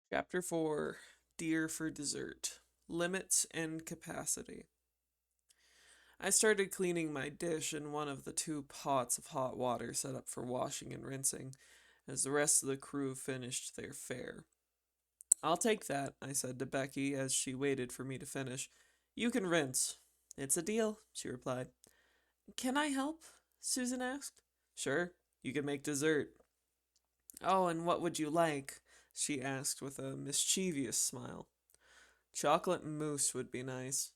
Chapter 4 Deer for Dessert Limits and Capacity. I started cleaning my dish in one of the two pots of hot water set up for washing and rinsing as the rest of the crew finished their fare. I'll take that, I said to Becky as she waited for me to finish. You can rinse. It's a deal, she replied. Can I help? Susan asked. Sure, you can make dessert. Oh, and what would you like? She asked with a mischievous smile. Chocolate mousse would be nice.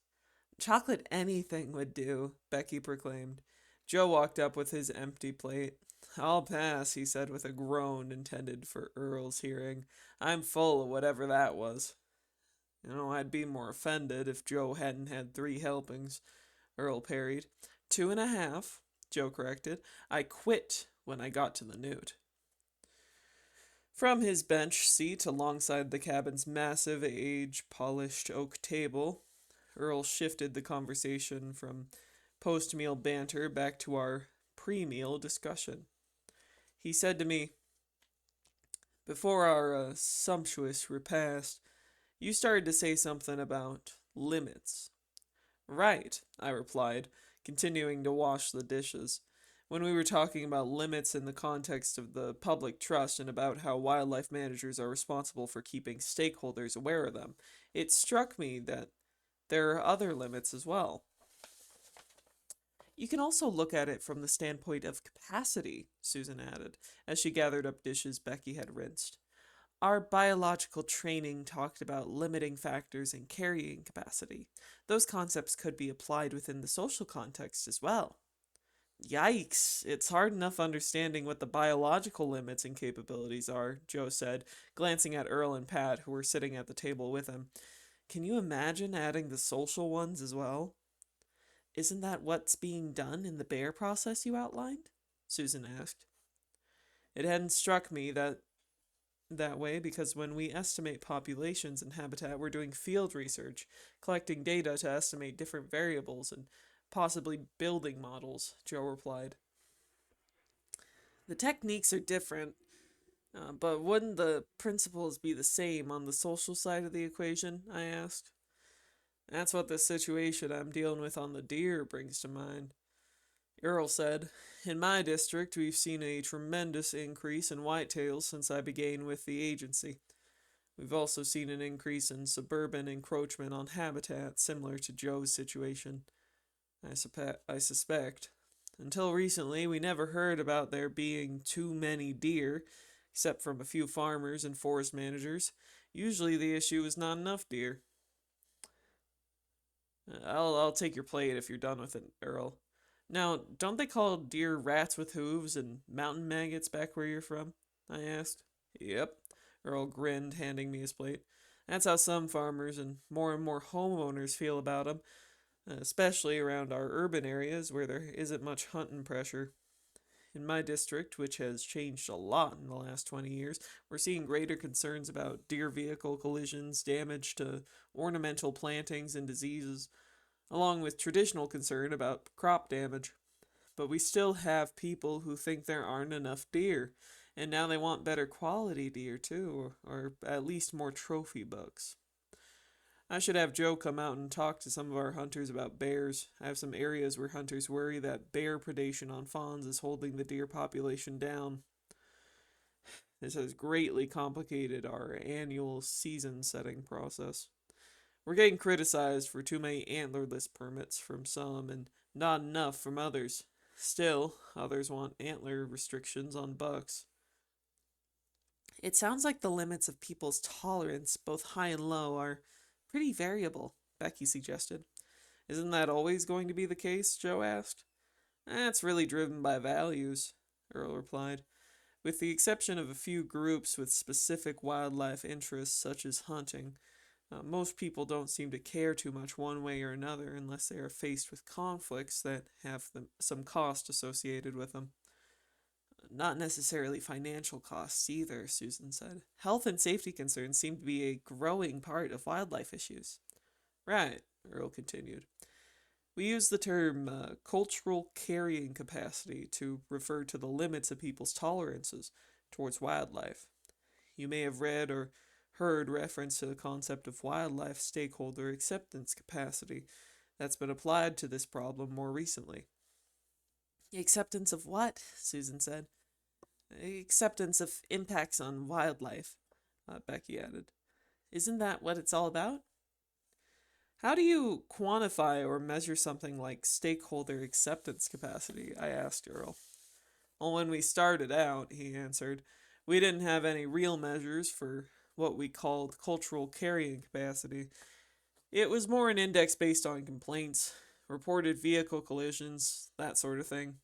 Chocolate anything would do, Becky proclaimed. Joe walked up with his empty plate. I'll pass, he said with a groan intended for Earl's hearing. I'm full of whatever that was. I'd be more offended if Joe hadn't had 3 helpings, Earl parried. 2.5, Joe corrected. I quit when I got to the newt. From his bench seat alongside the cabin's massive, age-polished oak table, Earl shifted the conversation from post-meal banter back to our pre-meal discussion. He said to me, before our sumptuous repast, you started to say something about limits. Right, I replied, continuing to wash the dishes. When we were talking about limits in the context of the public trust and about how wildlife managers are responsible for keeping stakeholders aware of them, it struck me that there are other limits as well. You can also look at it from the standpoint of capacity, Susan added, as she gathered up dishes Becky had rinsed. Our biological training talked about limiting factors in carrying capacity. Those concepts could be applied within the social context as well. Yikes, it's hard enough understanding what the biological limits and capabilities are, Joe said, glancing at Earl and Pat, who were sitting at the table with him. Can you imagine adding the social ones as well? Isn't that what's being done in the bear process you outlined? Susan asked. It hadn't struck me that way because when we estimate populations and habitat, we're doing field research, collecting data to estimate different variables and possibly building models, Joe replied. The techniques are different, but wouldn't the principles be the same on the social side of the equation? I asked. That's what the situation I'm dealing with on the deer brings to mind. Earl said, in my district, we've seen a tremendous increase in whitetails since I began with the agency. We've also seen an increase in suburban encroachment on habitat similar to Joe's situation. I suspect. Until recently, we never heard about there being too many deer, except from a few farmers and forest managers. Usually the issue is not enough deer. I'll take your plate if you're done with it, Earl. Now, don't they call deer rats with hooves and mountain maggots back where you're from? I asked. Yep, Earl grinned, handing me his plate. That's how some farmers and more homeowners feel about 'em, especially around our urban areas where there isn't much hunting pressure. In my district, which has changed a lot in the last 20 years, we're seeing greater concerns about deer vehicle collisions, damage to ornamental plantings, and diseases, along with traditional concern about crop damage. But we still have people who think there aren't enough deer, and now they want better quality deer too, or at least more trophy bucks. I should have Joe come out and talk to some of our hunters about bears. I have some areas where hunters worry that bear predation on fawns is holding the deer population down. This has greatly complicated our annual season setting process. We're getting criticized for too many antlerless permits from some and not enough from others. Still, others want antler restrictions on bucks. It sounds like the limits of people's tolerance, both high and low, are pretty variable, Becky suggested. Isn't that always going to be the case? Joe asked. That's really driven by values, Earl replied. With the exception of a few groups with specific wildlife interests, such as hunting, most people don't seem to care too much one way or another unless they are faced with conflicts that have some cost associated with them. Not necessarily financial costs either, Susan said. Health and safety concerns seem to be a growing part of wildlife issues. Right, Earl continued. We use the term cultural carrying capacity to refer to the limits of people's tolerances towards wildlife. You may have read or heard reference to the concept of wildlife stakeholder acceptance capacity that's been applied to this problem more recently. Acceptance of what? Susan said. Acceptance of impacts on wildlife, Becky added. Isn't that what it's all about? How do you quantify or measure something like stakeholder acceptance capacity? I asked Earl. Well, when we started out, he answered, we didn't have any real measures for what we called cultural carrying capacity. It was more an index based on complaints, reported vehicle collisions, that sort of thing.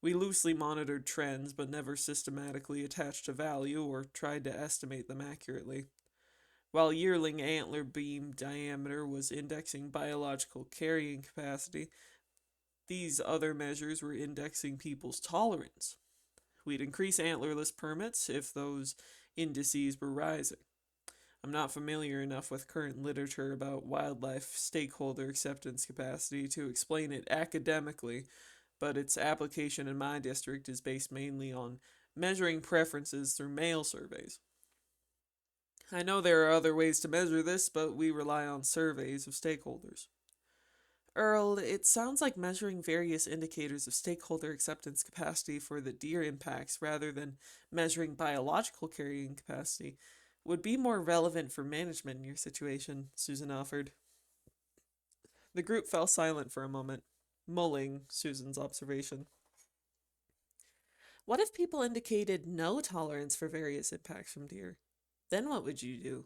We loosely monitored trends, but never systematically attached a value or tried to estimate them accurately. While yearling antler beam diameter was indexing biological carrying capacity, these other measures were indexing people's tolerance. We'd increase antlerless permits if those indices were rising. I'm not familiar enough with current literature about wildlife stakeholder acceptance capacity to explain it academically, but its application in my district is based mainly on measuring preferences through mail surveys. I know there are other ways to measure this, but we rely on surveys of stakeholders. Earl, it sounds like measuring various indicators of stakeholder acceptance capacity for the deer impacts rather than measuring biological carrying capacity would be more relevant for management in your situation, Susan offered. The group fell silent for a moment, mulling Susan's observation. What if people indicated no tolerance for various impacts from deer? Then what would you do?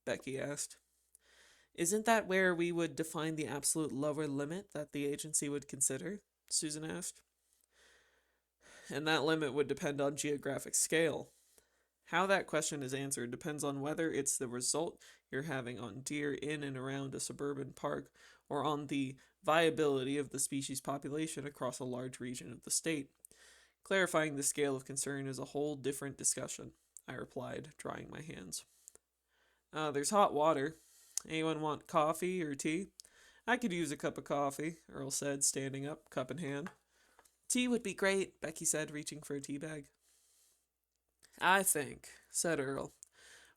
Becky asked. Isn't that where we would define the absolute lower limit that the agency would consider? Susan asked. And that limit would depend on geographic scale. How that question is answered depends on whether it's the result you're having on deer in and around a suburban park or on the viability of the species population across a large region of the state. Clarifying the scale of concern is a whole different discussion, I replied, drying my hands. There's hot water. Anyone want coffee or tea? I could use a cup of coffee, Earl said, standing up, cup in hand. Tea would be great, Becky said, reaching for a tea bag. I think, said Earl,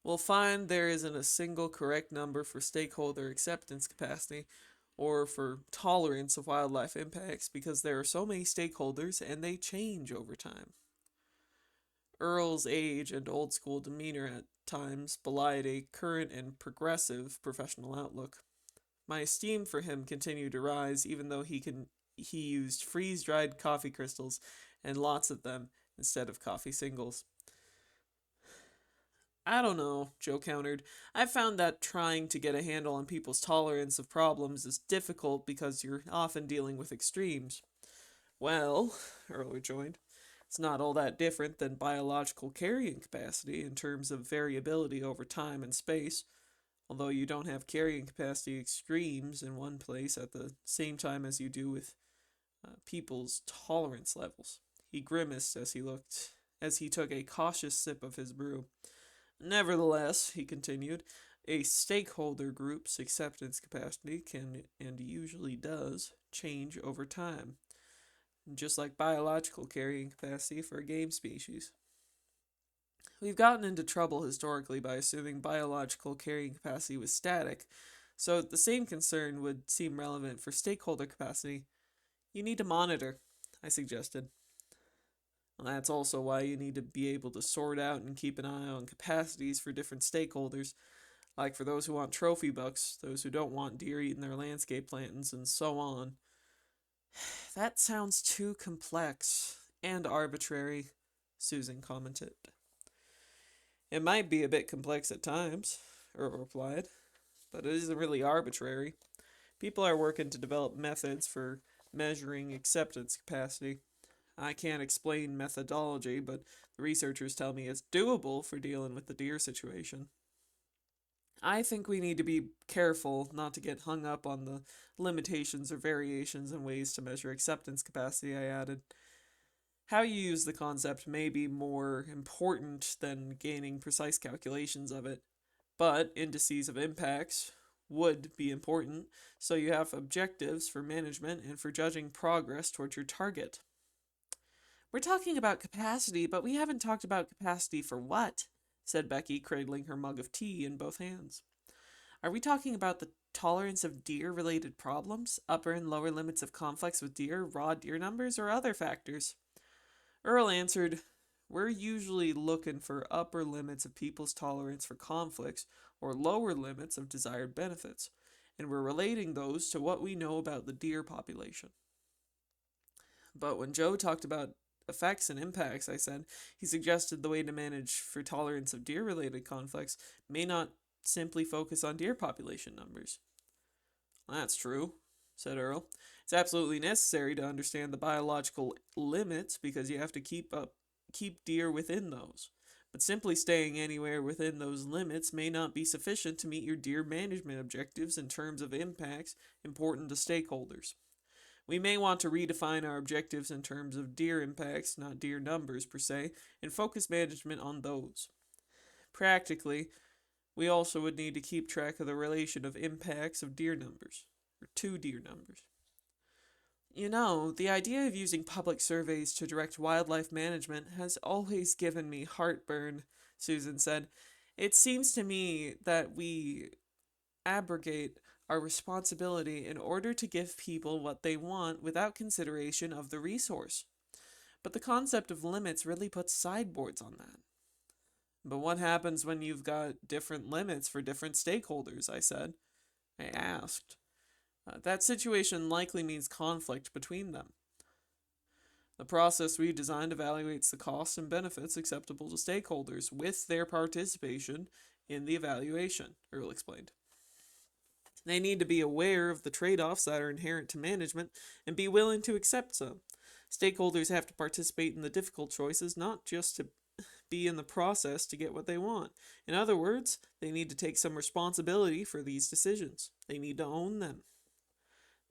we'll find there isn't a single correct number for stakeholder acceptance capacity or for tolerance of wildlife impacts because there are so many stakeholders and they change over time. Earl's age and old school demeanor at times belied a current and progressive professional outlook. My esteem for him continued to rise even though he used freeze-dried coffee crystals and lots of them instead of coffee singles. I don't know, Joe countered. I've found that trying to get a handle on people's tolerance of problems is difficult because you're often dealing with extremes. Well, Earl rejoined, it's not all that different than biological carrying capacity in terms of variability over time and space, although you don't have carrying capacity extremes in one place at the same time as you do with people's tolerance levels. He grimaced as he took a cautious sip of his brew. Nevertheless, he continued, a stakeholder group's acceptance capacity can, and usually does, change over time, just like biological carrying capacity for a game species. We've gotten into trouble historically by assuming biological carrying capacity was static, so the same concern would seem relevant for stakeholder capacity. You need to monitor, I suggested. Well, that's also why you need to be able to sort out and keep an eye on capacities for different stakeholders, like for those who want trophy bucks, those who don't want deer eating their landscape plantings, and so on. That sounds too complex and arbitrary, Susan commented. It might be a bit complex at times, Earl replied, but it isn't really arbitrary. People are working to develop methods for measuring acceptance capacity. I can't explain methodology, but the researchers tell me it's doable for dealing with the deer situation. I think we need to be careful not to get hung up on the limitations or variations in ways to measure acceptance capacity, I added. How you use the concept may be more important than gaining precise calculations of it, but indices of impacts would be important, so you have objectives for management and for judging progress towards your target. We're talking about capacity, but we haven't talked about capacity for what? said Becky, cradling her mug of tea in both hands. Are we talking about the tolerance of deer-related problems, upper and lower limits of conflicts with deer, raw deer numbers, or other factors? Earl answered, We're usually looking for upper limits of people's tolerance for conflicts or lower limits of desired benefits, and we're relating those to what we know about the deer population. But when Joe talked about effects and impacts, I said, he suggested the way to manage for tolerance of deer-related conflicts may not simply focus on deer population numbers. That's true, said Earl. It's absolutely necessary to understand the biological limits because you have to keep deer within those. But simply staying anywhere within those limits may not be sufficient to meet your deer management objectives in terms of impacts important to stakeholders. We may want to redefine our objectives in terms of deer impacts, not deer numbers per se, and focus management on those. Practically, we also would need to keep track of the relation of impacts of deer numbers, or to deer numbers. You know, the idea of using public surveys to direct wildlife management has always given me heartburn, Susan said. It seems to me that we abrogate our responsibility in order to give people what they want without consideration of the resource. But the concept of limits really puts sideboards on that. But what happens when you've got different limits for different stakeholders, I said. I asked. That situation likely means conflict between them. The process we designed evaluates the costs and benefits acceptable to stakeholders with their participation in the evaluation, Earl explained. They need to be aware of the trade-offs that are inherent to management and be willing to accept some. Stakeholders have to participate in the difficult choices, not just to be in the process to get what they want. In other words, they need to take some responsibility for these decisions. They need to own them.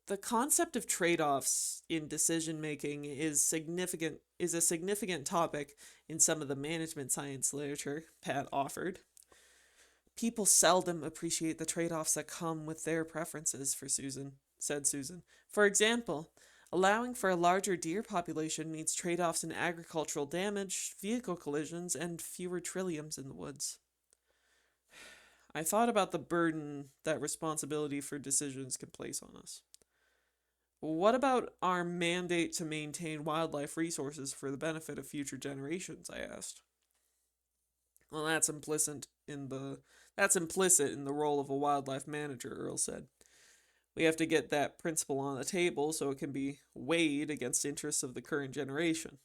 The concept of trade-offs in decision-making is a significant topic in some of the management science literature, Pat offered. People seldom appreciate the trade-offs that come with their preferences, said Susan. For example, allowing for a larger deer population means trade-offs in agricultural damage, vehicle collisions, and fewer trilliums in the woods. I thought about the burden that responsibility for decisions can place on us. What about our mandate to maintain wildlife resources for the benefit of future generations? I asked. Well, that's implicit in the role of a wildlife manager, Earl said. We have to get that principle on the table so it can be weighed against interests of the current generation.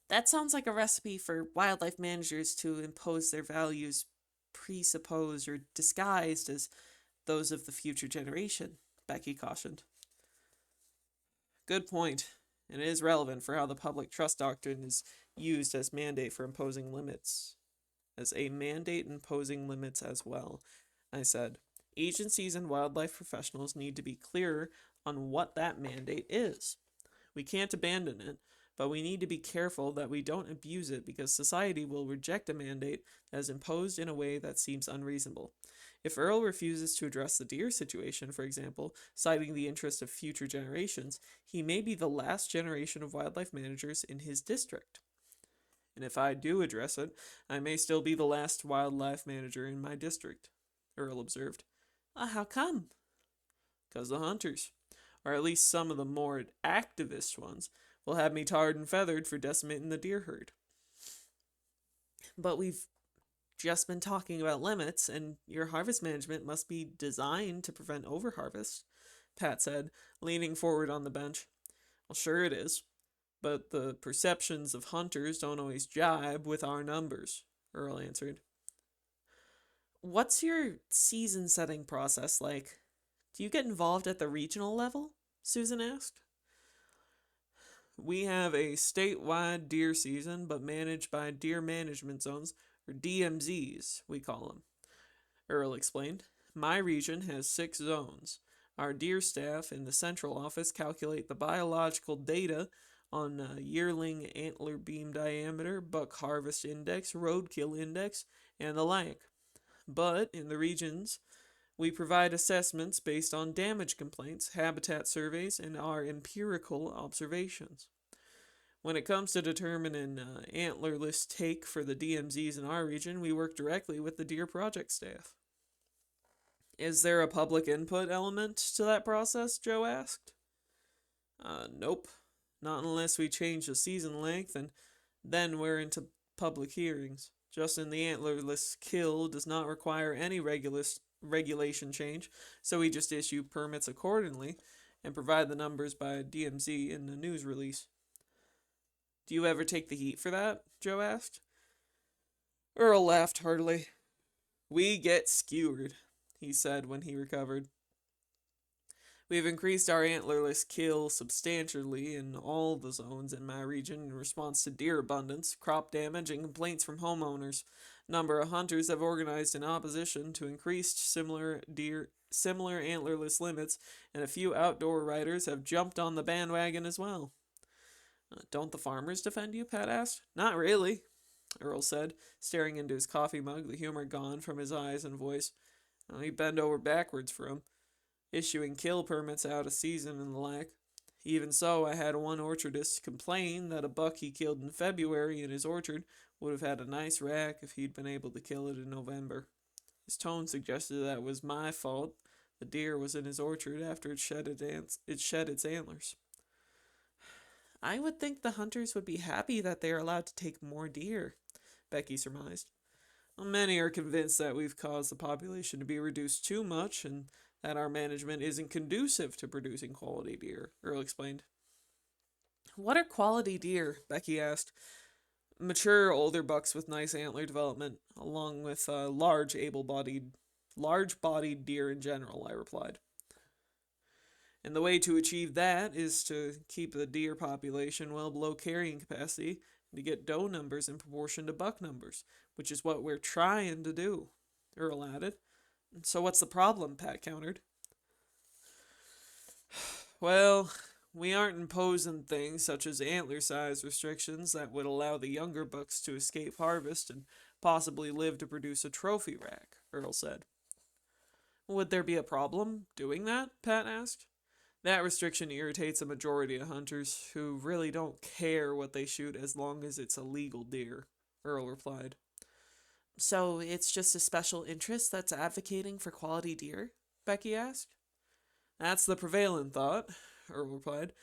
That sounds like a recipe for wildlife managers to impose their values presupposed or disguised as those of the future generation, Becky cautioned. Good point, and it is relevant for how the public trust doctrine is used as a mandate imposing limits as well. I said, agencies and wildlife professionals need to be clearer on what that mandate is. We can't abandon it, but we need to be careful that we don't abuse it because society will reject a mandate that is imposed in a way that seems unreasonable. If Earl refuses to address the deer situation, for example, citing the interest of future generations, he may be the last generation of wildlife managers in his district. And if I do address it, I may still be the last wildlife manager in my district, Earl observed. How come? 'Cause the hunters, or at least some of the more activist ones, will have me tarred and feathered for decimating the deer herd. But we've just been talking about limits, and your harvest management must be designed to prevent overharvest, Pat said, leaning forward on the bench. Well, sure it is, but the perceptions of hunters don't always jibe with our numbers, Earl answered. What's your season-setting process like? Do you get involved at the regional level? Susan asked. We have a statewide deer season, but managed by deer management zones, or DMZs, we call them, Earl explained. My region has 6 zones. Our deer staff in the central office calculate the biological data on yearling antler beam diameter, buck harvest index, roadkill index, and the like. But in the regions, we provide assessments based on damage complaints, habitat surveys, and our empirical observations. When it comes to determining antlerless take for the DMZs in our region, we work directly with the deer project staff. Is there a public input element to that process? Joe asked. Nope. Not unless we change the season length, and then we're into public hearings. Justin, the antlerless kill does not require any regulation change, so we just issue permits accordingly and provide the numbers by DMZ in a news release. Do you ever take the heat for that? Joe asked. Earl laughed heartily. We get skewered, he said when he recovered. We've increased our antlerless kill substantially in all the zones in my region in response to deer abundance, crop damage, and complaints from homeowners. A number of hunters have organized in opposition to increased similar antlerless limits, and a few outdoor writers have jumped on the bandwagon as well. Don't the farmers defend you? Pat asked. Not really, Earl said, staring into his coffee mug, the humor gone from his eyes and voice. He bent over backwards for him, issuing kill permits out of season and the like. Even so, I had one orchardist complain that a buck he killed in February in his orchard would have had a nice rack if he'd been able to kill it in November. His tone suggested that it was my fault. The deer was in his orchard after it shed its antlers. I would think the hunters would be happy that they are allowed to take more deer, Becky surmised. Well, many are convinced that we've caused the population to be reduced too much and that our management isn't conducive to producing quality deer, Earl explained. What are quality deer? Becky asked. Mature older bucks with nice antler development, along with large-bodied deer in general, I replied. And the way to achieve that is to keep the deer population well below carrying capacity and to get doe numbers in proportion to buck numbers, which is what we're trying to do, Earl added. So what's the problem? Pat countered. Well, we aren't imposing things such as antler size restrictions that would allow the younger bucks to escape harvest and possibly live to produce a trophy rack, Earl said. Would there be a problem doing that? Pat asked. That restriction irritates a majority of hunters who really don't care what they shoot as long as it's a legal deer, Earl replied. So it's just a special interest that's advocating for quality deer? Becky asked. That's the prevailing thought, Earl replied,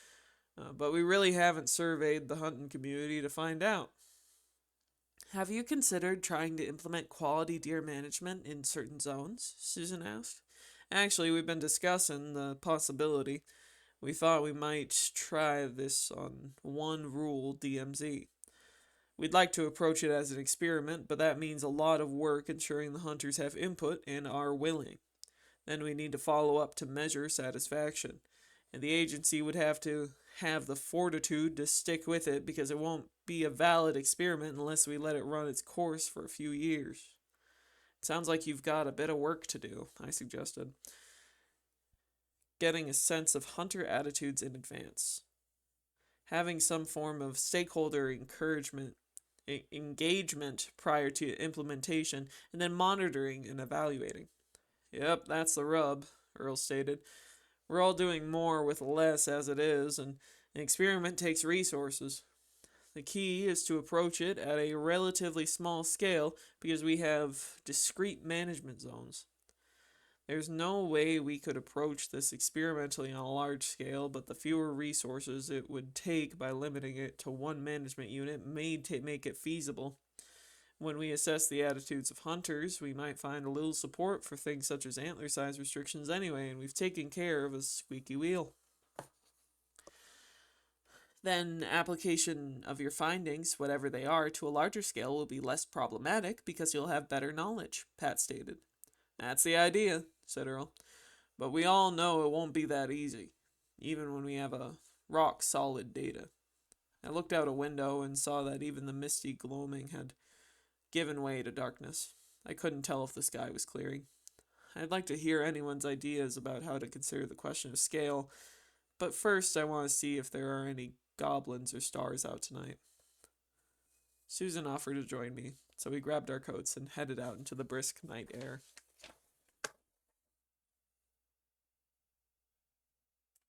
but we really haven't surveyed the hunting community to find out. Have you considered trying to implement quality deer management in certain zones? Susan asked. Actually, we've been discussing the possibility. We thought we might try this on one rule DMZ. We'd like to approach it as an experiment, but that means a lot of work ensuring the hunters have input and are willing. Then we need to follow up to measure satisfaction, and the agency would have to have the fortitude to stick with it because it won't be a valid experiment unless we let it run its course for a few years. It sounds like you've got a bit of work to do, I suggested. Getting a sense of hunter attitudes in advance. Having some form of stakeholder engagement prior to implementation, and then monitoring and evaluating. Yep, that's the rub, Earl stated. We're all doing more with less as it is, and an experiment takes resources. The key is to approach it at a relatively small scale because we have discrete management zones. There's no way we could approach this experimentally on a large scale, but the fewer resources it would take by limiting it to one management unit may make it feasible. When we assess the attitudes of hunters, we might find a little support for things such as antler size restrictions anyway, and we've taken care of a squeaky wheel. Then application of your findings, whatever they are, to a larger scale will be less problematic because you'll have better knowledge, Pat stated. That's the idea, said Earl. But we all know it won't be that easy, even when we have a rock-solid data. I looked out a window and saw that even the misty gloaming had given way to darkness. I couldn't tell if the sky was clearing. I'd like to hear anyone's ideas about how to consider the question of scale, but first I want to see if there are any goblins or stars out tonight. Susan offered to join me, so we grabbed our coats and headed out into the brisk night air.